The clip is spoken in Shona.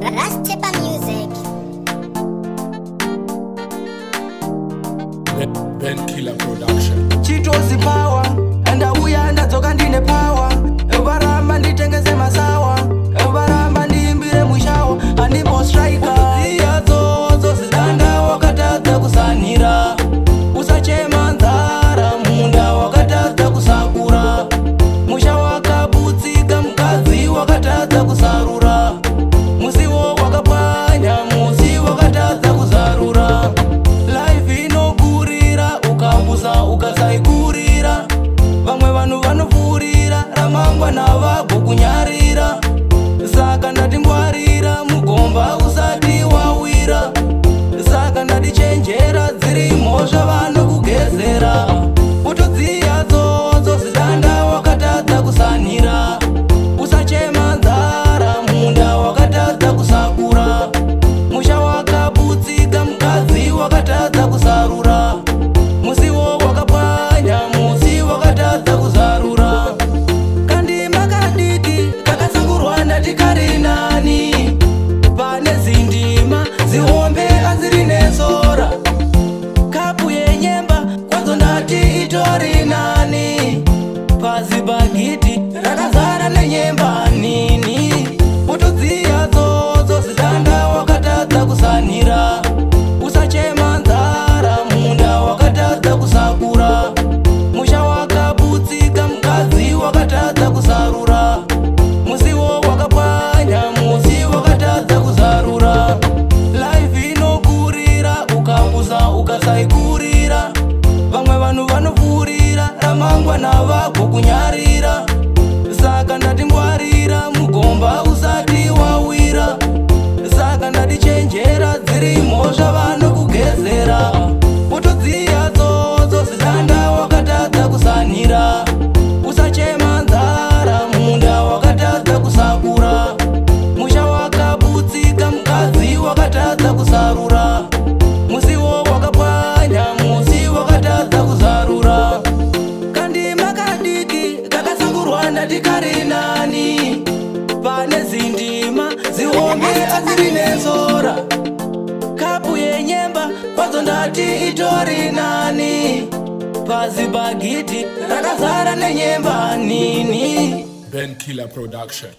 Rastepa Music. Ben Killer Production. Chitozi power, enda uya enda toka ndine power. Evaramba nditengeze masawa, evaramba ndiimbire mushawa. Animal striker, ziya zozo zidanda wakatadza kusanira. Usachema nzara, munda wakatadza kusakura. Musha wakabutsika mkazi wakatadza kusarura. Musiwo wakapanya, musi wakatadza kuzarura. Life inogurira, ukambusa ukasaikurira. Vamwe vanhu vanopfurira, ramangwana vabvo kunyarira. Saka ndatingwarira, mugomba usati wawira. Saka ndatichenjera, dzirimo zvavanokugezera. Utodziya zodzo zidanda wakatadza kusanira. Usachema nzara, munda wakatadza kusakura. Musha wakabutsika mkazi wakatadza kusarura. Musiwo wakapanya, musi wakatadza kuzarura. Kandima kadiki kakasangurwa ndati kari nani. Pane zindima zihombe aziri nesora. Kapu yenyemba kwadzo ndati itori nani. Pasi bagiti rakazara nenyemba nini. Utodziya zodzo zidanda wakatadza kusanira. Usachema nzara, munda wakatadza kusakura. Musha wakabutsika mkazi wakatadza kusarura. Musiwo wakapanya, musi wakatadza kuzarura. Life inogurira, ukambusa ukasaikurira. Vamwe vanhu vanopfurira, ramangwana vabvo kunyarira. Saka ndatingwarira, mugomba usati wawira. Saka ndatichenjera, dzirimo zvavanokugezera. Utodziya zodzo zidanda wakatadza kusanira. Usachema nzara, munda wakatadza kusakura. Musha wakabutsika mkazi wakatadza kusarura. Musiwo wakapanya, musi wakatadza kuzarura. Kandima kadiki kakasangurwa ndati kari nani. Pane zindima zihombe aziri nesora. Kapu yenyemba kwadzo ndati itori nani. Pasi bagiti rakazara nenyemba nini. Ben Killer Production.